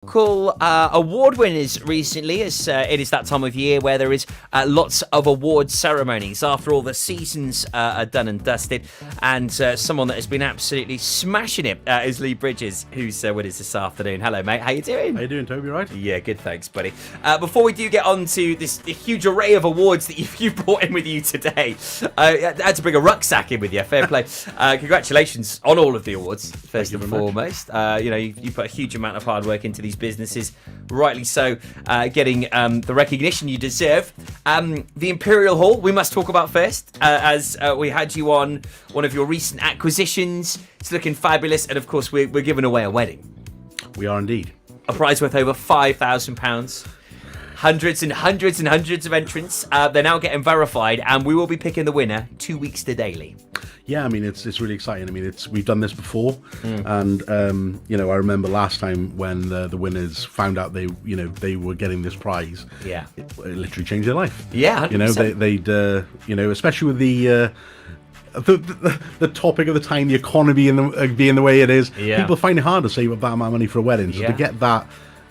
local award winners recently, as it is that time of year where there is lots of award ceremonies after all the seasons are done and dusted. And someone that has been absolutely smashing it is Lee Bridges, who's with us this afternoon. Hello, mate. How you doing? How you doing, Toby? Right? Yeah, good. Thanks, buddy. Before we do get on to the huge array of awards that you've brought in with you today, I had to bring a rucksack in with you. Fair play. Congratulations on all of the awards, first and foremost. You put a huge amount of hard work into these businesses, rightly so, getting the recognition you deserve. The Imperial Hall, we must talk about first, as we had you on one of your recent acquisitions. It's looking fabulous, and of course we're giving away a wedding. We are indeed. A prize worth over £5,000. Hundreds and hundreds and hundreds of entrants. They're now getting verified, and we will be picking the winner 2 weeks to daily. Yeah, I mean, it's really exciting. I mean, we've done this before, and I remember last time when the winners found out they were getting this prize. Yeah, it literally changed their life. Yeah, 100%. They'd especially with the topic of the time, the economy being the way it is, people find it hard to save up that amount of money for a wedding. So to get that.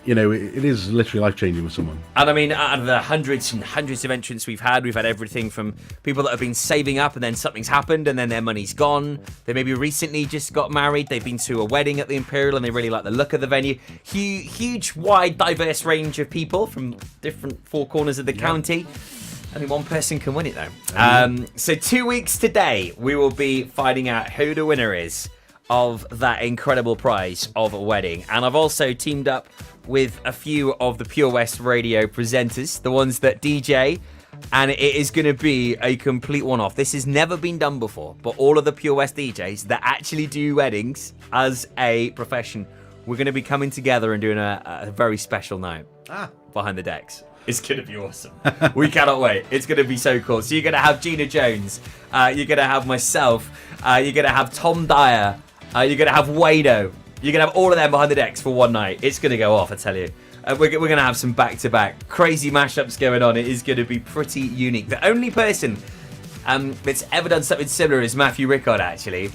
It is literally life-changing with someone. And I mean, out of the hundreds and hundreds of entrants we've had everything from people that have been saving up and then something's happened and then their money's gone. They maybe recently just got married. They've been to a wedding at the Imperial and they really like the look of the venue. Huge, wide, diverse range of people from different four corners of the county. Only one person can win it, though. So 2 weeks today, we will be finding out who the winner is of that incredible prize of a wedding. And I've also teamed up with a few of the Pure West radio presenters, the ones that DJ, and it is going to be a complete one-off. This has never been done before, but all of the Pure West DJs that actually do weddings as a profession, we're going to be coming together and doing a very special night behind the decks. It's going to be awesome. We cannot wait. It's going to be so cool. So you're going to have Gina Jones, you're going to have myself, you're going to have Tom Dyer, you're going to have Wado. You're going to have all of them behind the decks for one night. It's going to go off, I tell you. We're going to have some back-to-back crazy mashups going on. It is going to be pretty unique. The only person that's ever done something similar is Matthew Rickard, actually,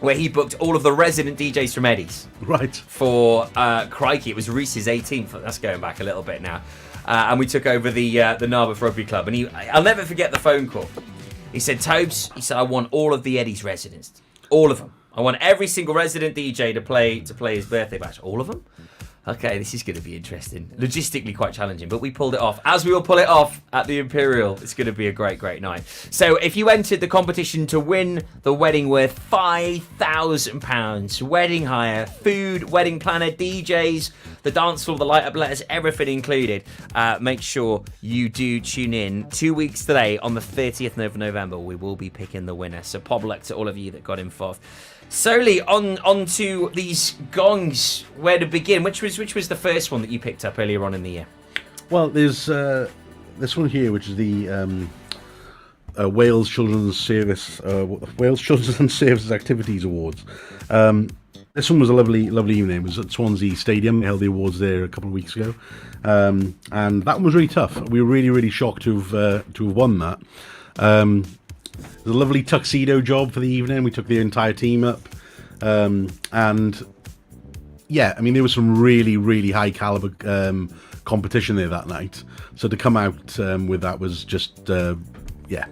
where he booked all of the resident DJs from Eddie's. Right. For, crikey, it was Reese's 18th. That's going back a little bit now. And we took over the Narberth Rugby Club. And I'll never forget the phone call. He said, Tobes, I want all of the Eddie's residents. All of them. I want every single resident DJ to play his birthday bash. All of them? Okay, this is going to be interesting. Logistically quite challenging, but we pulled it off. As we will pull it off at the Imperial, it's going to be a great, great night. So if you entered the competition to win the wedding worth £5,000, wedding hire, food, wedding planner, DJs, the dance floor, the light-up letters, everything included, make sure you do tune in 2 weeks today on the 30th of November. We will be picking the winner. So public to all of you that got involved. Solely on to these gongs. Where to begin? Which was the first one that you picked up earlier on in the year? Well, there's this one here, which is the Wales Children's Services Activities Awards. This one was a lovely evening. It was at Swansea Stadium. They held the awards there a couple of weeks ago, and that one was really tough. We were really shocked to have won that. It was a lovely tuxedo job for the evening. We took the entire team up. And yeah, I mean, there was some really high caliber competition there that night. So to come out with that was just,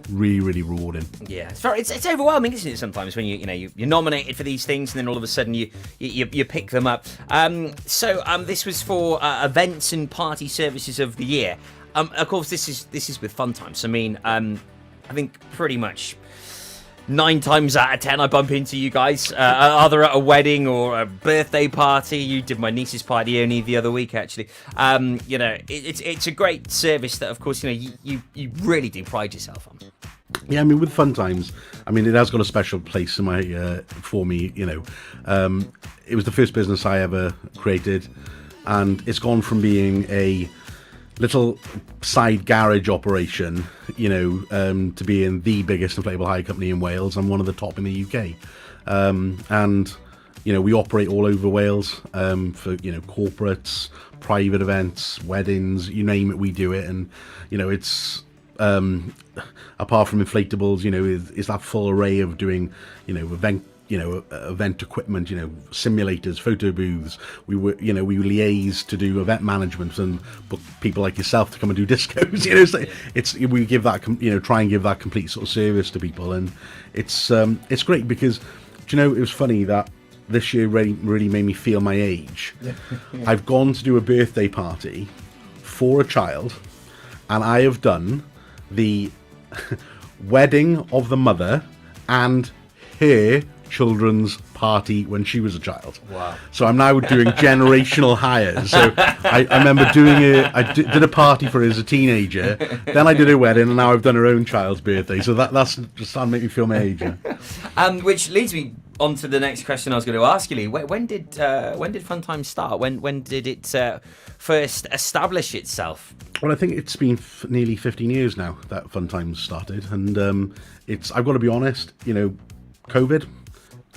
really rewarding. Yeah, it's overwhelming, isn't it? Sometimes when you're nominated for these things, and then all of a sudden you pick them up. So this was for events and party services of the year. Of course, this is with Fun Times. I mean, I think pretty much 9 times out of 10 I bump into you guys, either at a wedding or a birthday party. You did my niece's party only the other week, actually. It's a great service that, of course, you really do pride yourself on. Yeah, I mean, with Fun Times, I mean, it has got a special place in for me. It was the first business I ever created, and it's gone from being a little side garage operation, to being the biggest inflatable hire company in Wales and one of the top in the UK. And we operate all over Wales for corporates, private events, weddings, you name it, we do it. And it's apart from inflatables, is that full array of doing event event equipment, simulators, photo booths. We liaise to do event management and book people like yourself to come and do discos. We give that, try and give that complete sort of service to people, and it's great because, it was funny that this year really made me feel my age. I've gone to do a birthday party for a child, and I have done the wedding of the mother and her children's party when she was a child. Wow. So I'm now doing generational hires. So I remember did a party for her as a teenager, then I did her wedding, and now I've done her own child's birthday. So that's just starting to make me feel my age. Which leads me on to the next question I was going to ask you, Lee. When did Fun Times start? When did it first establish itself? Well, I think it's been nearly 15 years now that Fun Times started, and I've got to be honest, COVID,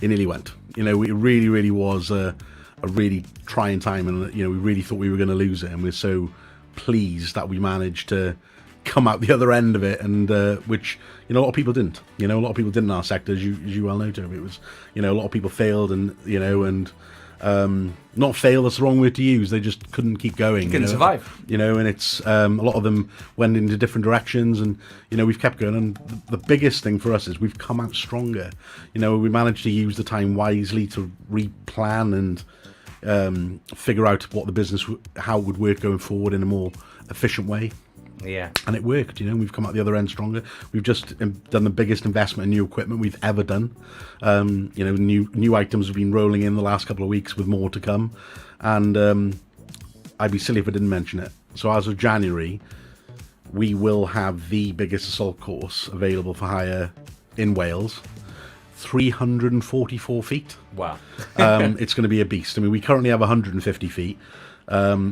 it nearly went. It really, really was a really trying time, and we really thought we were going to lose it, and we're so pleased that we managed to come out the other end of it, and which a lot of people didn't. A lot of people didn't in our sector, as you well know, Toby. It was a lot of people failed, and not fail, that's the wrong word to use. They just couldn't keep going. Couldn't survive. And it's a lot of them went into different directions, and we've kept going. And the biggest thing for us is we've come out stronger. We managed to use the time wisely to replan and figure out what the business, how it would work going forward in a more efficient way. Yeah. And it worked, we've come out the other end stronger. We've just done the biggest investment in new equipment we've ever done. New items have been rolling in the last couple of weeks with more to come. And I'd be silly if I didn't mention it. So as of January, we will have the biggest assault course available for hire in Wales. 344 feet. Wow. It's going to be a beast. I mean, we currently have 150 feet,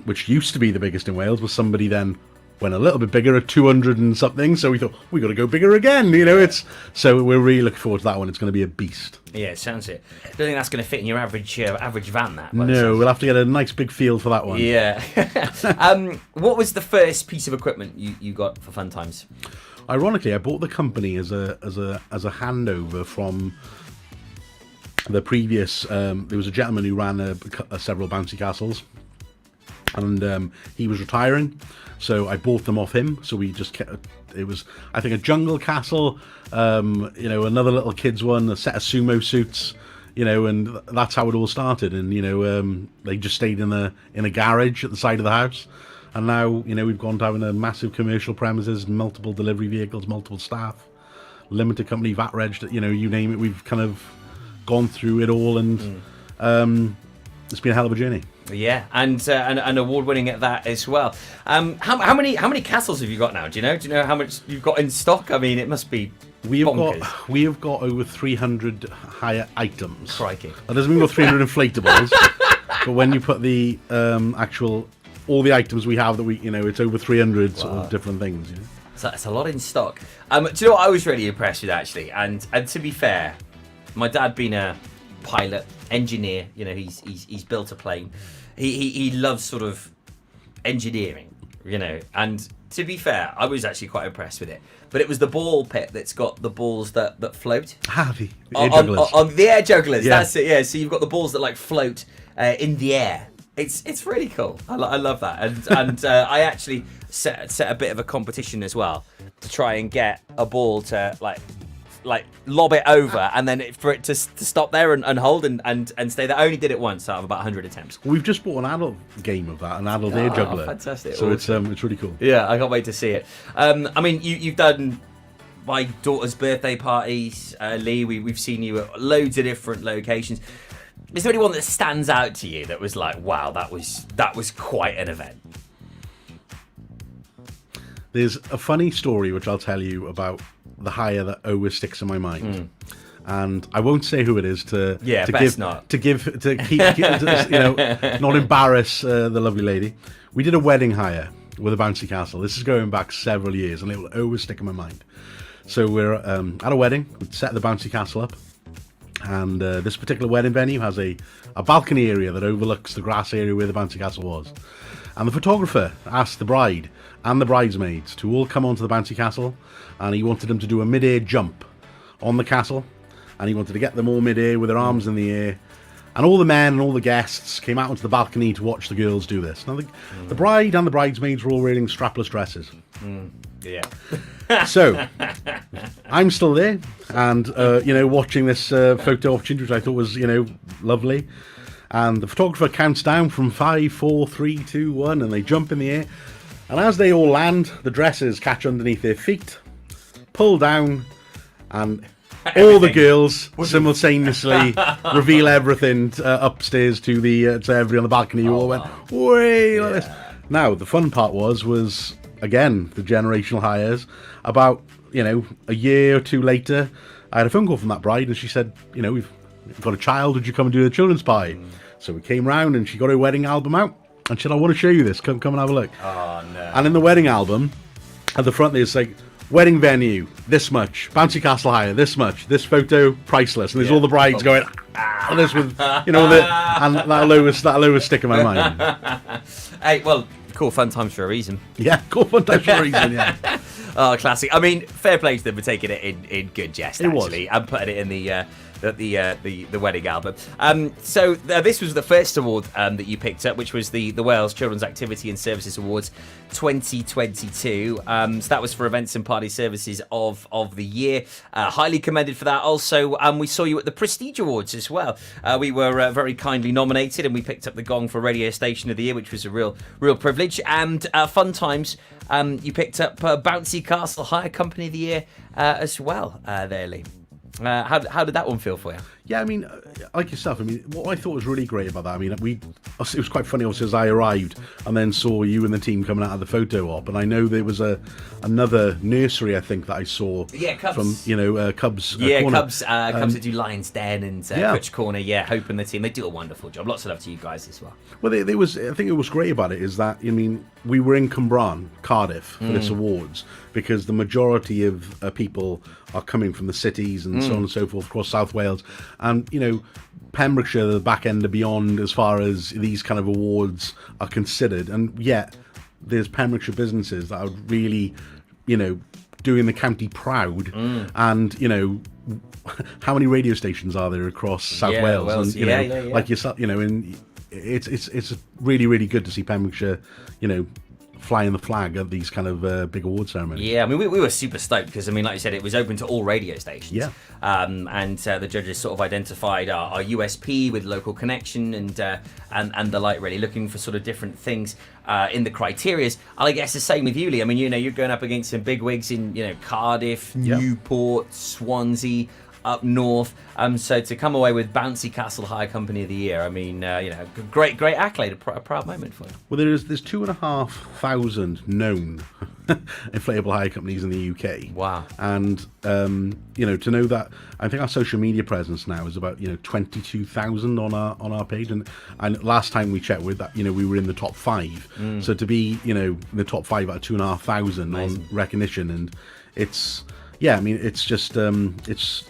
which used to be the biggest in Wales, but somebody then went a little bit bigger at 200 and something, so we thought we got to go bigger again. So we're really looking forward to that one. It's going to be a beast. Yeah, it sounds it. I don't think that's going to fit in your average van. That no, we'll have to get a nice big field for that one. Yeah. What was the first piece of equipment you got for Fun Times? Ironically, I bought the company as a handover from the previous. There was a gentleman who ran several bouncy castles, and he was retiring, so I bought them off him. So we just kept, it was, I think, a jungle castle, another little kids one, a set of sumo suits, and that's how it all started. And they just stayed in a garage at the side of the house, and now we've gone to having a massive commercial premises, multiple delivery vehicles, multiple staff, limited company, VAT reg, you name it. We've kind of gone through it all, and it's been a hell of a journey. Yeah, and award-winning at that as well. How many castles have you got now? Do you know how much you've got in stock? I mean, it must be bonkers. We have got over 300 hire items. Crikey! That doesn't mean we've got 300 inflatables, but when you put the actual all the items we have, that it's over 300 sort of different things. So that's a lot in stock. Do you know what I was really impressed with, actually? And to be fair, my dad being a pilot, engineer, he's built a plane. He loves sort of engineering, and to be fair, I was actually quite impressed with it. But it was the ball pit that's got the balls that float. The air jugglers. On the air jugglers, yeah. That's it, yeah. So you've got the balls that float in the air. It's really cool. I love that. And I actually set a bit of a competition as well to try and get a ball to lob it over, and then for it to stop there and hold and stay there. I only did it once out of about 100 attempts. We've just bought an adult game of that, an adult air juggler. Fantastic! So awesome. It's really cool. Yeah, I can't wait to see it. I mean, you've done my daughter's birthday parties, Lee. We've seen you at loads of different locations. Is there anyone that stands out to you that was like, wow, that was quite an event? There's a funny story which I'll tell you about the hire that always sticks in my mind, and I won't say who it is to not embarrass the lovely lady. We did a wedding hire with a bouncy castle. This is going back several years, and it will always stick in my mind. So we're at a wedding. We'd set the bouncy castle up, and this particular wedding venue has a balcony area that overlooks the grass area where the bouncy castle was. And the photographer asked the bride and the bridesmaids to all come onto the bouncy castle, and he wanted them to do a mid-air jump on the castle, and he wanted to get them all mid-air with their arms in the air. And all the men and all the guests came out onto the balcony to watch the girls do this. Now, the bride and the bridesmaids were all wearing strapless dresses. Yeah. So, I'm still there, and, watching this photo opportunity, which I thought was, lovely. And the photographer counts down from 5, 4, 3, 2, 1, and they jump in the air. And as they all land, the dresses catch underneath their feet, pull down, and all the girls simultaneously reveal everything upstairs to everybody on the balcony. Who all went, way like this. Now, the fun part was again, the generational hires. About, a year or two later, I had a phone call from that bride, and she said, we've got a child, would you come and do the children's pie? So we came round, and she got her wedding album out, and she said, I want to show you this, come and have a look. Oh, no. And in the wedding album, at the front there's like, wedding venue, this much. Bouncy Castle hire, this much. This photo, priceless. And there's all the brides going, this with, and that'll always stick in my mind. Hey, well, cool fun times for a reason. Yeah, cool fun times for a reason, yeah. Oh, classic. I mean, fair play to them for taking it in good jest, actually. Was. And putting it in the wedding album. So this was the first award that you picked up, which was the Wales Children's Activity and Services Awards 2022. So that was for events and party services of the year. Highly commended for that. Also, we saw you at the Prestige Awards as well. We were very kindly nominated, and we picked up the gong for Radio Station of the Year, which was a real privilege. And fun times. You picked up Bouncy Castle Hire Company of the Year as well there, Lee. How did that one feel for you? Yeah, I mean, like yourself, I mean, what I thought was really great about that, I mean, it was quite funny also as I arrived and then saw you and the team coming out of the photo op, and I know there was another nursery, I think, that I saw Cubs. From, Cubs Corner. Cubs that do Lion's Den and Coach Corner, Hope and the team, they do a wonderful job. Lots of love to you guys as well. Well, I think it was great about it is that, I mean, we were in Cwmbran, Cardiff, for this awards, because the majority of people are coming from the cities and so on and so forth across South Wales. And, Pembrokeshire, the back end and beyond as far as these kind of awards are considered. And yet, there's Pembrokeshire businesses that are really, doing the county proud. And, how many radio stations are there across South Wales? And, like yourself, and it's really, really good to see Pembrokeshire, flying the flag at these kind of big award ceremonies. Yeah, I mean, we were super stoked because, I mean, like you said, it was open to all radio stations. Yeah. And the judges sort of identified our USP with local connection and the like, really looking for sort of different things in the criterias. I guess the same with you, Lee. I mean, you're going up against some big wigs in, Cardiff, Newport, Swansea, up north. So to come away with Bouncy Castle Hire Company of the Year, I mean, great accolade, a proud moment for you. Well, there's 2,500 known inflatable hire companies in the UK. Wow. And to know that, I think our social media presence now is about 22,000 on our page, and last time we checked with that, we were in the top 5. So to be in the top 5 out of 2,500 on recognition, and it's. Yeah, I mean, it's just, it's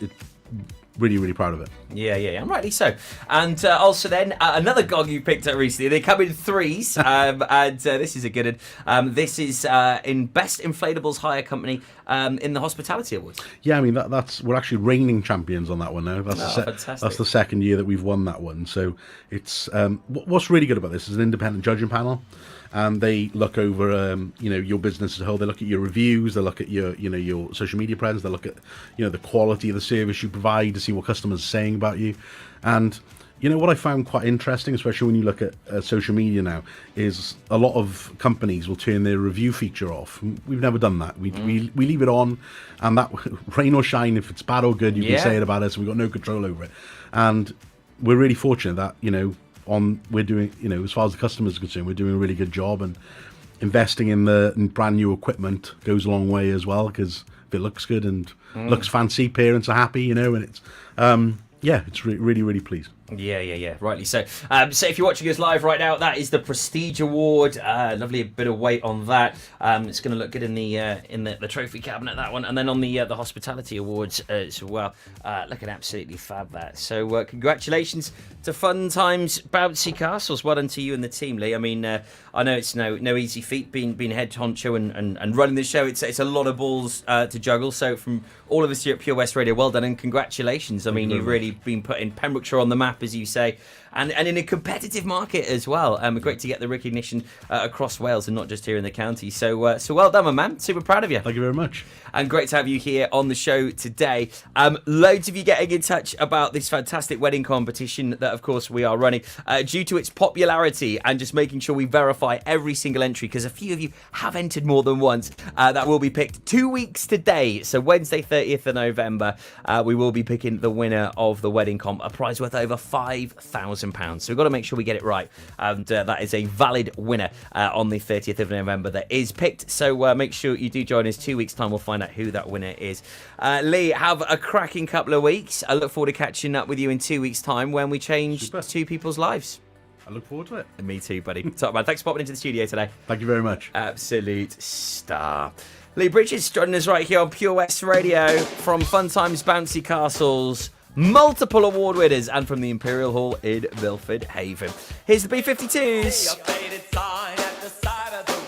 really, really proud of it. Yeah, and rightly so. And also then, another gong you picked up recently. They come in threes, and this is a good one. This is in Best Inflatables Hire Company in the Hospitality Awards. Yeah, I mean, we're actually reigning champions on that one now. Fantastic. That's the second year that we've won that one. So it's, what's really good about this is an independent judging panel. And they look over, your business as a whole. They look at your reviews. They look at your, your social media presence. They look at, the quality of the service you provide to see what customers are saying about you. And, what I found quite interesting, especially when you look at social media now, is a lot of companies will turn their review feature off. We've never done that. We leave it on, and that rain or shine, if it's bad or good, you can say it about us. We've got no control over it. And we're really fortunate that, we're doing, as far as the customers are concerned, we're doing a really good job, and investing in brand new equipment goes a long way as well, because if it looks good and looks fancy, parents are happy, and it's, it's really, really pleased. Yeah. Rightly so. So if you're watching us live right now, that is the Prestige Award. Lovely bit of weight on that. It's going to look good in the trophy cabinet, that one, and then on the Hospitality Awards as well. Looking absolutely fab, that. So congratulations to Fun Times Bouncy Castles. Well done to you and the team, Lee. I mean, I know it's no easy feat being head honcho and running the show. It's a lot of balls to juggle. So from all of us here at Pure West Radio, well done and congratulations. I mean, you've really been putting Pembrokeshire on the map, as you say, and in a competitive market as well. Great to get the recognition across Wales and not just here in the county. So well done, my man. Super proud of you. Thank you very much. And great to have you here on the show today. Loads of you getting in touch about this fantastic wedding competition that, of course, we are running due to its popularity and just making sure we verify every single entry, because a few of you have entered more than once. That will be picked 2 weeks today. So Wednesday, 30th of November, we will be picking the winner of the wedding comp, a prize worth over £5,000. So we've got to make sure we get it right. And that is a valid winner on the 30th of November that is picked. So make sure you do join us. 2 weeks' time, we'll find out who that winner is. Lee, have a cracking couple of weeks. I look forward to catching up with you in 2 weeks' time when we change two people's lives. I look forward to it. Me too, buddy. Top man, thanks for popping into the studio today. Thank you very much. Absolute star. Lee Bridges joining us right here on Pure West Radio from Fun Times Bouncy Castles, multiple award winners, and from the Imperial Hall in Milford Haven. Here's the B-52s.